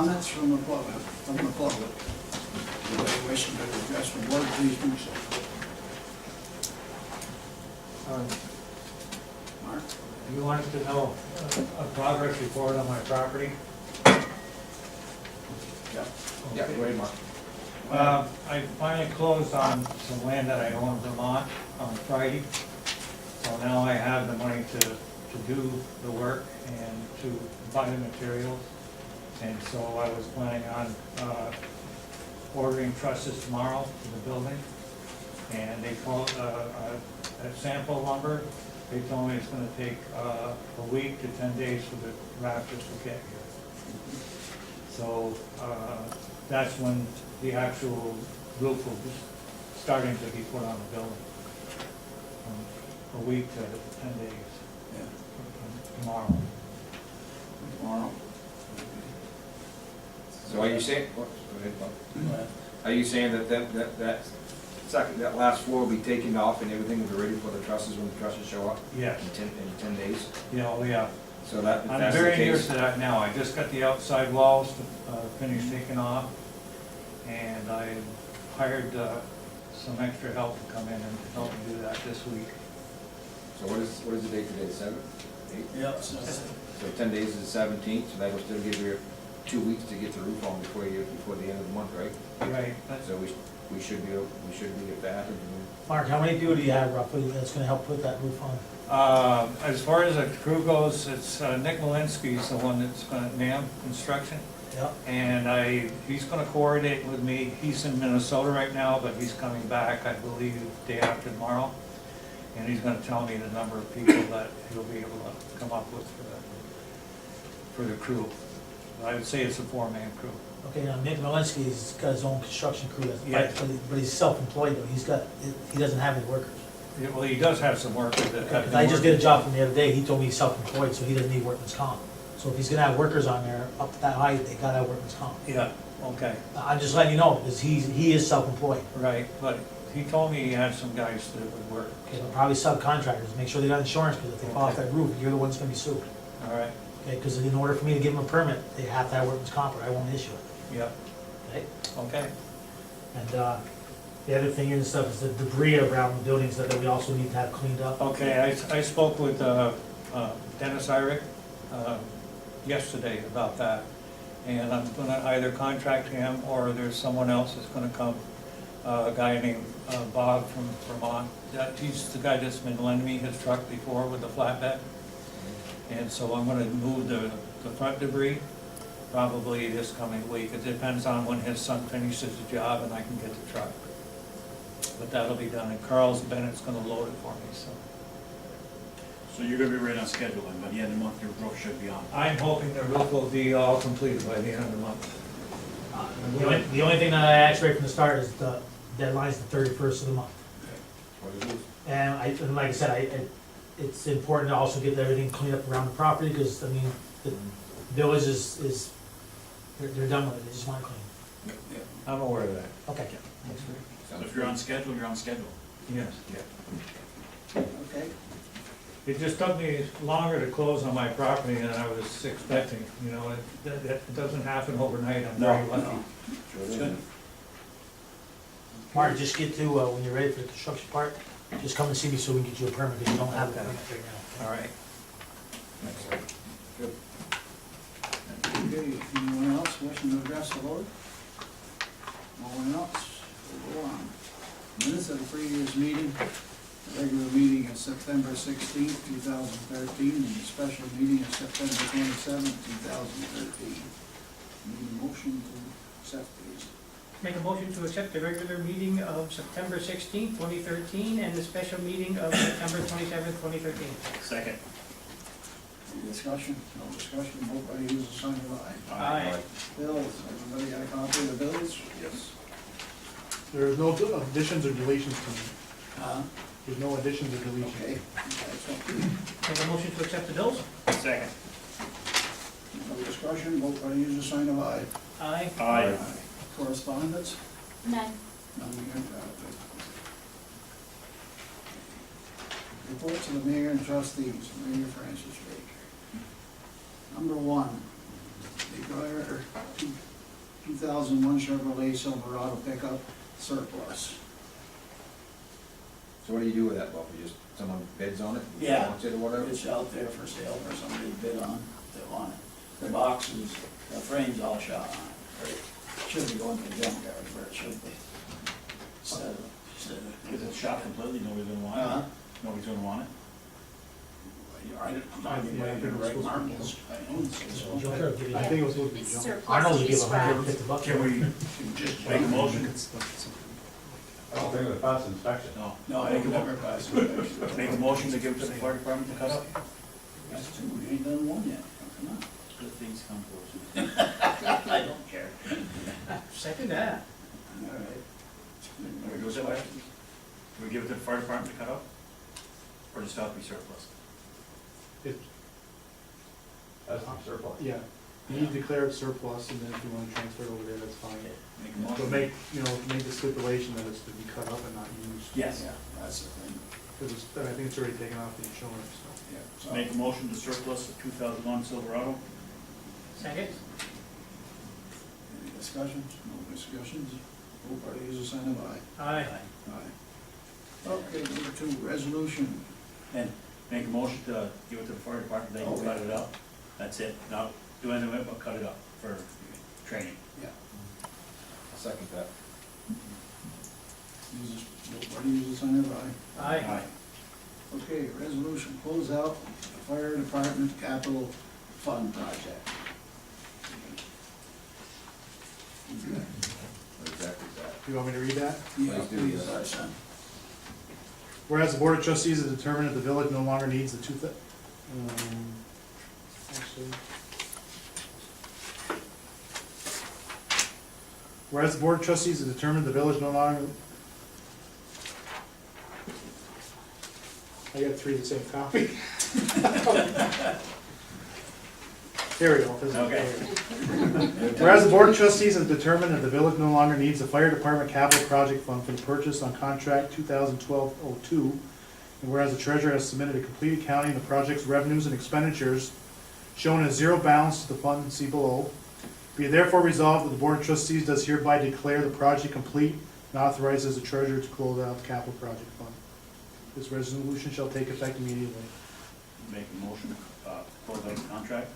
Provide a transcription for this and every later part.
Comments from the public, Anybody wishing to address the board, please do so. Mark? You wanted to know a progress report on my property? Yeah. Yeah, go ahead, Mark. I finally closed on some land that I own in Vermont on Friday. So now I have the money to do the work and to buy the materials. And so I was planning on ordering trusses tomorrow for the building. And they called a sample lumber. They told me it's gonna take a week to 10 days for the rafters to get here. So that's when the actual roof will be starting to be put on the building. A week to 10 days. Yeah. Tomorrow. Tomorrow? So are you saying, go ahead, Bob. Go ahead. Are you saying that last floor will be taken off and everything will be ready for the trusses when the trusses show up Yes. in 10 days? Yeah, oh yeah. So that, if I'm that's the very near case, to that now. I just got the outside walls to finish taking off. And I hired some extra help to come in and help me do that this week. so what is the date today, 7th, 8th? Yeah, so, So 10 days is the 17th, so that will still give you 2 weeks to get the roof on before the end of the month, right? Right. So we should be at that. And Mark, how many people do you have roughly that's gonna help put that roof on? As far as the crew goes, it's Nick Malinsky's the one that's gonna NAM construction. Yep. And he's gonna coordinate with me. He's in Minnesota right now, but he's coming back, I believe, day after tomorrow. And he's gonna tell me the number of people that he'll be able to come up with for the crew. I would say it's a 4-man crew. Okay, now Nick Malinsky's got his own construction crew, that's, Yeah. but he's self-employed though, he doesn't have any workers. Yeah, well, he does have some workers that have Because been I just did a working. job from the other day, he told me he's self-employed, so he doesn't need workman's comp. So if he's gonna have workers on there up that height, they gotta have workman's comp. Yeah, okay, I'm just letting you know, because he is self-employed. right, but he told me he had some guys that would work. Okay, but probably subcontractors, make sure they got insurance, because if they fall off that roof, you're the one that's gonna be sued. All right, Okay, because in order for me to give them a permit, they have to have workman's comp, or I won't issue it, yeah, okay? okay, And the other thing and stuff is the debris around the buildings that we also need to have cleaned up. okay, I spoke with Dennis Irick yesterday about that. And I'm gonna either contract him, or there's someone else that's gonna come, a guy named Bob from Vermont. He's the guy that's been lending me his truck before with the flatbed. And so I'm gonna move the front debris probably this coming week. It depends on when his son finishes the job and I can get the truck. But that'll be done, and Carl's Bennett's gonna load it for me, so. So you're gonna be right on schedule, and by the end of the month, your roof should be on. I'm hoping the roof will be all completed by the end of the month. The only thing that I asked right from the start is the deadline's the 31st of the month. And like I said, it's important to also get everything cleaned up around the property, because, I mean, the village is, they're done with it, they just want it clean. yeah. I'm aware of that. Okay. So if you're on schedule, you're on schedule. Yes. Okay, It just took me longer to close on my property than I was expecting, you know, that doesn't happen overnight, I'm very lucky. no. Sure Good. Mark, just get to, when you're ready for the construction part, just come and see me so we can get you a permit, because you don't have a Okay. permit right now. All right. Good. Okay, anyone else wishing to address the board? No one else? We'll go on. Minutes of the previous meeting, the regular meeting is September 16th, 2013, and the special meeting is September 27th, 2013. Need a motion to accept these. Make a motion to accept the regular meeting of September 16th, 2013, and the special meeting of September 27th, 2013. Second. Any discussion? No discussion, vote by user sign of aye. Aye. Bills, everybody got a copy of the bills? Yes. There's no additions or deletions to me. There's no additions or deletions. Okay. Make a motion to accept the bills. Second. No discussion, vote by user sign of aye. Aye. Aye. Correspondence? None. None adopted. Reports of the mayor and trustees, Mayor Francis Baker. Number one, declare 2001 Chevrolet Silverado pickup surplus. So what do you do with that buffer? Just someone bids on it? Yeah. Wants it or whatever? It's out there for sale for somebody to bid on, if they want it. The boxes, the frame's all shot on it. It should be going to the junkyard where it should be. Instead of. Is it shot completely, nobody's gonna want Uh, it? Nobody's gonna want it? I don't know, right marbles. I don't say so. Junkyard give you- I think it was supposed to be It's junk. surplus Arnold to would be give scrapped. $150. Can we Just make a motion? I don't think it would pass inspection. No. No, I can never pass it. Make a motion to give it to the fire department to cut up? That's two, we ain't done one yet. Come on. Good things come to us. I don't care. Second that. All right. Can we do it that way? Can we give it to the fire department to cut up? Or just have to be surplus? That's not surplus. Yeah, you need to declare it surplus, and then if you wanna transfer it over there, that's fine. Make a So motion. make the stipulation that it's to be cut up and not used. Yes. Yeah, that's the thing. Because it's, I think it's already taken off the insurance, so. Yeah. So, Make a motion to surplus the 2001 Silverado. Second? any discussions? No discussions? Both parties will sign of aye. Aye. Aye. Okay, number two, resolution. And make a motion to give it to the fire department, they can Okay. cut it up. That's it, not do anything with it, but cut it up for training. Yeah. I'll second that. Both parties will sign of aye. Aye. Okay, resolution, close out fire department capital fund project. What exactly is that? You want me to read that? Yeah, Please do, please, yes. our son. Whereas the Board of Trustees has determined that the village no longer needs the whereas the Board of Trustees has determined the village no longer. I got three of the same copy. There we go. Okay. Whereas the Board of Trustees has determined that the village no longer needs the fire department capital project fund for the purchase on contract 2012-02, and whereas the treasurer has submitted a complete accounting of the project's revenues and expenditures shown as zero balance to the fund, see below, be it therefore resolved that the Board of Trustees does hereby declare the project complete and authorizes the treasurer to close out the capital project fund. This resolution shall take effect immediately. Make a motion, close out the contract.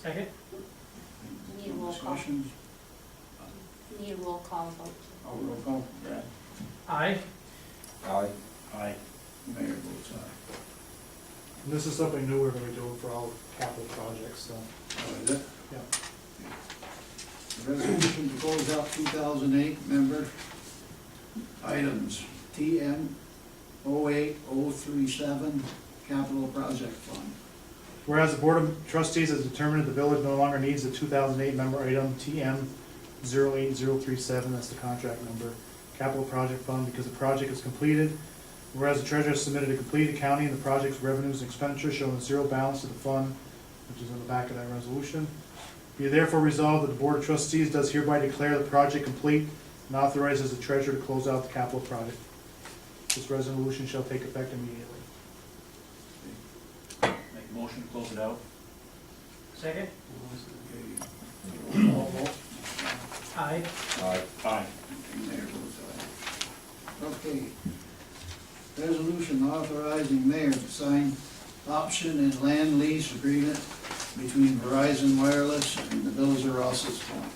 Second? You need a roll call. Discussions? You need a roll call vote. Oh, roll call, Brad. Aye. Aye. Aye. Mayor votes aye. And this is something new we're gonna be doing for all capital projects, so, Oh, is it? yeah. Resolution to close out 2008 member items, TM 08037 capital project fund. Whereas the Board of Trustees has determined that the village no longer needs the 2008 member item TM 08037, that's the contract number, capital project fund, because the project is completed. Whereas the treasurer submitted a complete accounting of the project's revenues and expenditures showing zero balance to the fund, which is in the back of that resolution. Be it therefore resolved that the Board of Trustees does hereby declare the project complete and authorizes the treasurer to close out the capital project. This resolution shall take effect immediately. Make a motion to close it out. Second? Okay. Roll call vote. Aye. Aye. Aye. Mayor votes aye. Okay. Resolution authorizing mayor to sign option and land lease agreement between Verizon Wireless and the Village of Rouses Point.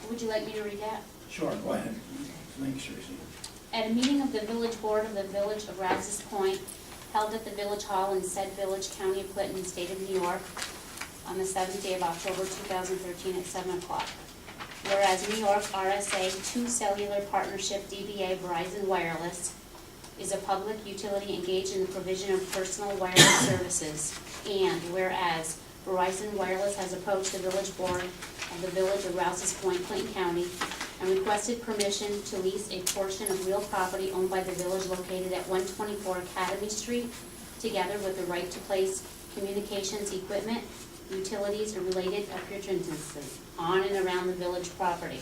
Would you like me to read that? Sure, go ahead. Thanks, Tracy. At a meeting of the village board of the Village of Rouses Point, held at the Village Hall in said village, County of Clinton, State of New York, on the 7th day of October 2013 at 7 o'clock. Whereas New York RSA 2 Cellular Partnership DBA Verizon Wireless is a public utility engaged in the provision of personal wireless services, and whereas Verizon Wireless has approached the village board of the Village of Rouses Point, Clinton County, and requested permission to lease a portion of real property owned by the village located at 124 Academy Street, together with the right to place communications equipment, utilities, and related appurtenances on and around the village property.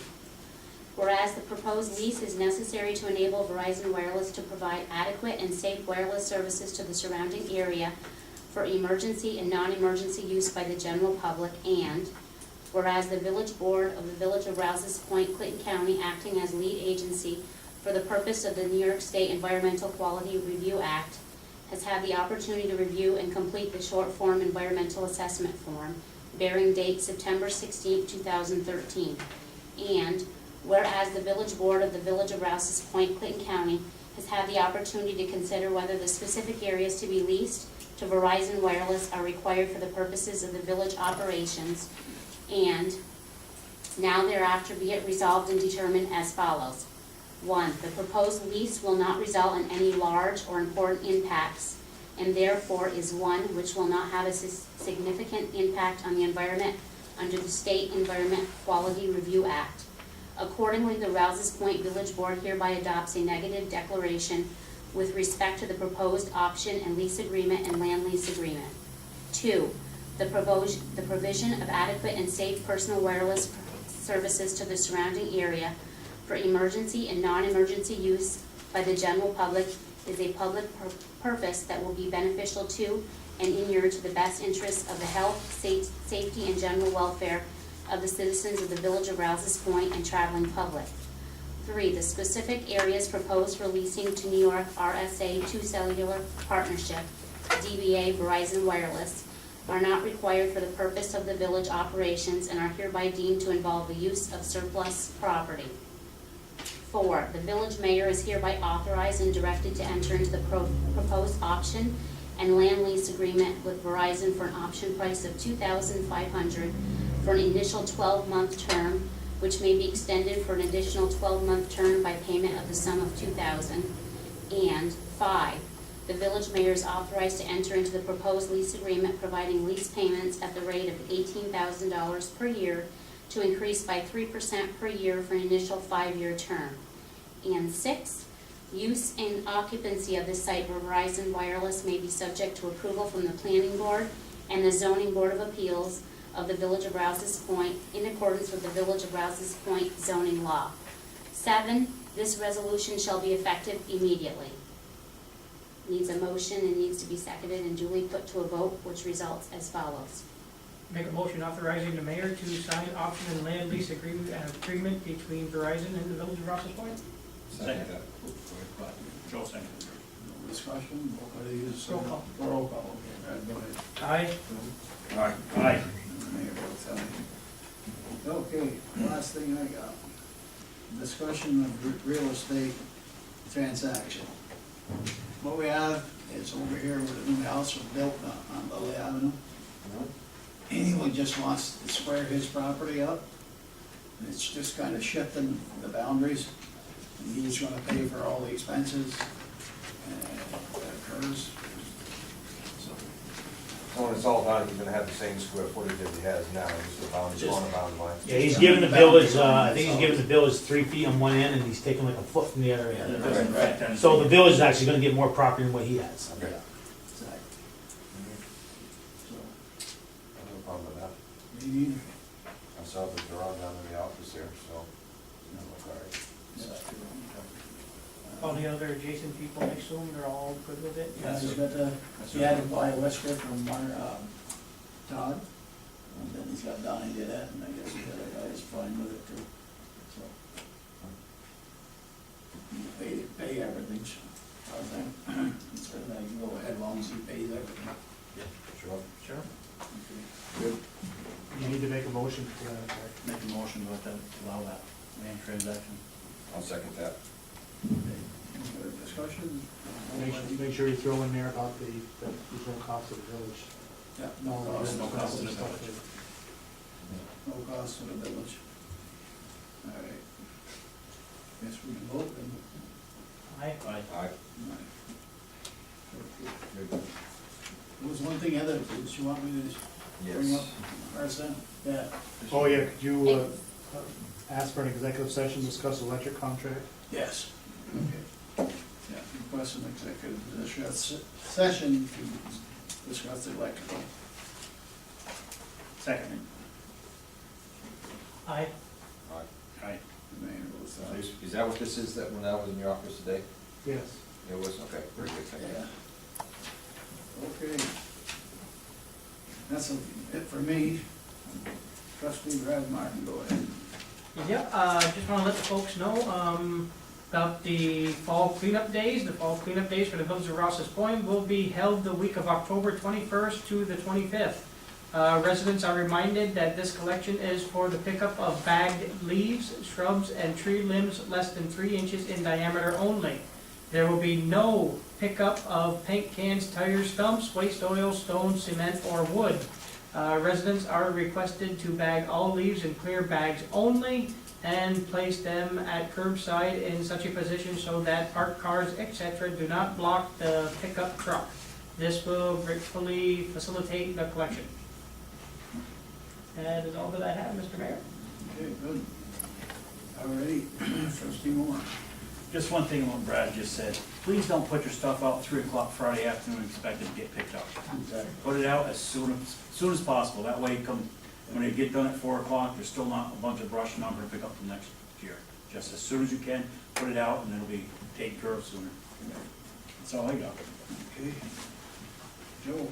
Whereas the proposed lease is necessary to enable Verizon Wireless to provide adequate and safe wireless services to the surrounding area for emergency and non-emergency use by the general public, and whereas the Village Board of the Village of Rouses Point, Clinton County, acting as lead agency for the purpose of the New York State Environmental Quality Review Act, has had the opportunity to review and complete the short form environmental assessment form bearing date September 16, 2013. And whereas the Village Board of the Village of Rouses Point, Clinton County, has had the opportunity to consider whether the specific areas to be leased to Verizon Wireless are required for the purposes of the village operations, and now thereafter be it resolved and determined as follows. 1, the proposed lease will not result in any large or important impacts, and therefore is one which will not have a significant impact on the environment under the State Environment Quality Review Act. Accordingly, the Rouses Point Village Board hereby adopts a negative declaration with respect to the proposed option and lease agreement and land lease agreement. 2, the provision of adequate and safe personal wireless services to the surrounding area for emergency and non-emergency use by the general public is a public purpose that will be beneficial to and inure to the best interests of the health, safety, and general welfare of the citizens of the Village of Rouses Point and traveling public. 3, the specific areas proposed for leasing to New York RSA 2 Cellular Partnership, DBA Verizon Wireless, are not required for the purpose of the village operations and are hereby deemed to involve the use of surplus property. 4, the village mayor is hereby authorized and directed to enter into the proposed option and land lease agreement with Verizon for an option price of $2,500 for an initial 12-month term, which may be extended for an additional 12-month term by payment of the sum of $2,000. And 5, the village mayor is authorized to enter into the proposed lease agreement providing lease payments at the rate of $18,000 per year to increase by 3% per year for an initial 5-year term. And 6, use and occupancy of the site where Verizon Wireless may be subject to approval from the Planning Board and the Zoning Board of Appeals of the Village of Rouses Point in accordance with the Village of Rouses Point zoning law. 7, this resolution shall be effective immediately. Needs a motion and needs to be seconded and duly put to a vote, which results as follows. Make a motion authorizing the mayor to sign option and land lease agreement between Verizon and the Village of Rouses Point. Second. Joe second. No discussion, Roll call. Roll call, okay, Brad, go ahead. Aye. Aye. Aye. Mayor votes aye. Okay, last thing I got, discussion of real estate transaction. What we have is over here where the new house was built on Lily Avenue. Anyone just wants to square his property up. And it's just kind of shifting the boundaries. And he's gonna pay for all the expenses that occurs. So, So when it's all done, he's gonna have the same square footage as he has now, just the boundary, Just- on the boundary line. Yeah, he's giving the village, I think he's giving the village 3 feet on one end and he's taking like a foot from the other Yeah, end. there isn't, right? So the village is actually gonna get more property than what he has. Yeah, exactly. So, I have no problem with that. me neither. I saw the garage down in the office there, so. That's true. All the other adjacent people next to him, they're all good with it? Yeah, he's got the, he had to buy a Wesker from Todd, and then he's got Donnie did that, and I guess the other guy is fine with it too, so. You pay everything, I think, so now you go ahead, as long as he pays everything. Sure. Sure. Okay. Good. You need to make a motion for that, effect. Make a motion to allow that land transaction. I'll second that. Okay. Any further discussion? Make sure you throw in there about there's no cost to the village. Yeah, no cost, No cost to the Stuff village. no cost to the village. All right. Guess we can vote then. Aye. Aye. Aye. Okay. Good. There was one thing, Heather, did you want me to bring up, Arson? Yeah. Oh, yeah, could you, ask for an executive session, discuss electric contract? Yes. Okay. Yeah, request an executive session to discuss the electrical. Second. Aye. Aye. Aye. The mayor votes aye. Is that what this is, that when I was in your office today? Yes. It was, okay, very good, thank you. Yeah. Okay. That's it for me. Trustee Brad Martin, go ahead. Yep, just wanna let the folks know, about the fall cleanup days. The fall cleanup days for the Village of Rouses Point will be held the week of October 21st to the 25th. Residents are reminded that this collection is for the pickup of bagged leaves, shrubs, and tree limbs less than 3 inches in diameter only. There will be no pickup of paint cans, tires, stumps, waste oil, stone, cement, or wood. Residents are requested to bag all leaves in clear bags only and place them at curbside in such a position so that parked cars, etc. do not block the pickup truck. This will greatly facilitate the collection. That is all that I have, Mr. Mayor. Okay, good. Alrighty, trustee Moore. Just one thing on what Brad just said, please don't put your stuff out 3 o'clock Friday afternoon and expect it to get picked up. Put it out as soon as possible, that way when they get done at 4 o'clock, there's still not a bunch of brush not gonna pick up from next year. Just as soon as you can, put it out and it'll be taken care of sooner. That's all I got. Okay. Joe.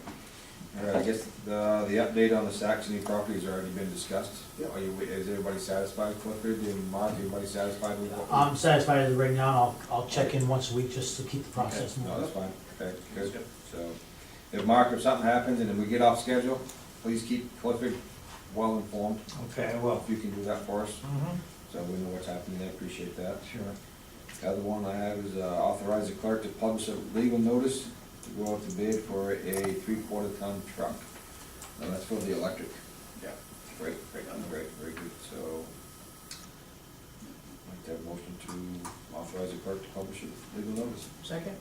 All right, I guess the update on the Saxony property has already been discussed. Yep. Is everybody satisfied, Clifford, and Mark, everybody satisfied with what? I'm satisfied as of right now, and I'll check in once a week just to keep the process No, moving. that's fine, okay, good. So, if Mark, if something happens and then we get off schedule, please keep Clifford well informed. Okay, well. If you can do that for us, Mm-hmm. so we know what's happening, I appreciate that. Sure. The other one I have is authorize the clerk to publish a legal notice to go out to bid for a 3/4 ton truck. Now, that's for the electric. Yeah. Great, very good, so. I'd like to have a motion to authorize the clerk to publish a legal notice. Second?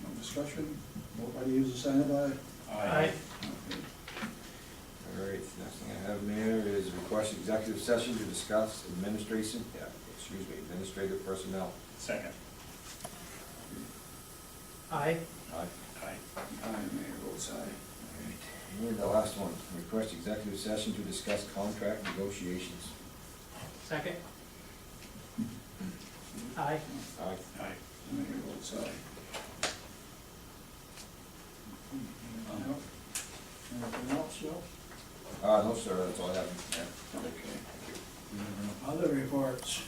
No discussion? Nobody uses sanitizer? Aye. Okay. All right, next thing I have there is request executive session to discuss administrative personnel. Second. Aye. Aye. Aye, Mayor votes aye. And the last one, request executive session to discuss contract negotiations. Second? Aye. Aye. Mayor votes aye. Anything else, Joe? No, sir, that's all I have. Yeah. Okay. Other reports?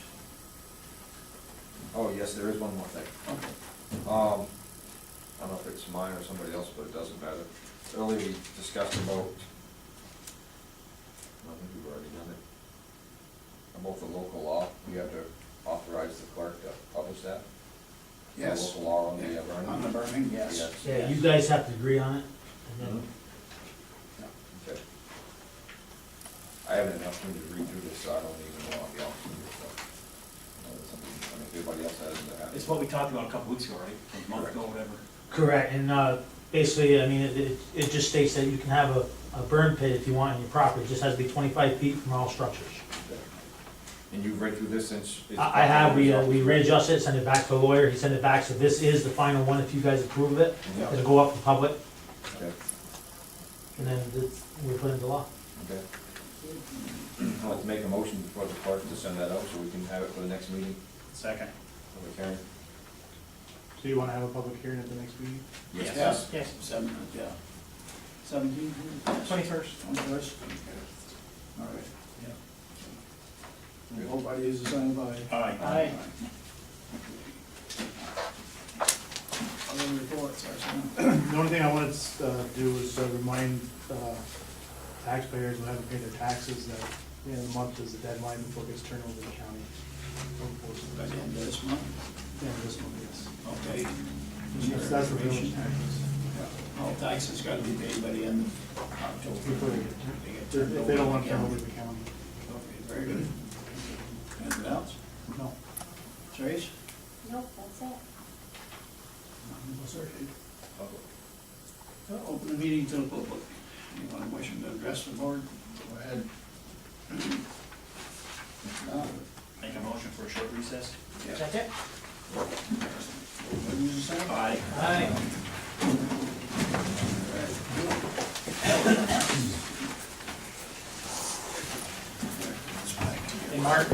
Oh, yes, there is one more thing. Okay. I don't know if it's mine or somebody else, but it doesn't matter. Earlier we discussed about, I think we've already done it, about the local law. We have to authorize the clerk to publish that. Yes. The local law on the On the burning. burning, yes. Yeah, you guys have to agree on it, and then, Okay. I haven't enough time to read through this, so I don't even know, I'll be honest with you, so. That's something, I mean, if everybody else has it. It's what we talked about a couple weeks ago, right? A month ago, whatever. correct, and, basically, I mean, it just states that you can have a burn pit if you want on your property, it just has to be 25 feet from all structures. And you've read through this since? it's- I have, we readjusted it, sent it back to the lawyer, he sent it back, so this is the final one, if you guys approve of it, Yeah. it'll go up to public, Okay, and then we put it into law. okay. I'd like to make a motion before the clerk to send that out, so we can have it for the next meeting. Second. Public hearing. So you wanna have a public hearing at the next meeting? Yes. Yes. 17? 21st. 21st? All right. Nobody uses sanitizer? Aye. Aye. Other reports, Arsenio? The only thing I wanted to do is remind taxpayers who haven't paid their taxes that the end of the month is the deadline before it gets turned over to the county. By the end of this month? Yeah, this one, yes. Okay. That's the village taxes. Yeah. All taxes gotta be paid by the end of October. Before they get turned, if they don't want to turn over to the county. Okay, very good. Anything else? No. Trace? Nope, that's it. No, sir. Open the meeting to the public. Anyone wishing to address the board, go ahead. If not, Make a motion for a short recess? yeah. Second? Nobody uses sanitizer? Aye. Aye. All right. Hey, Mark.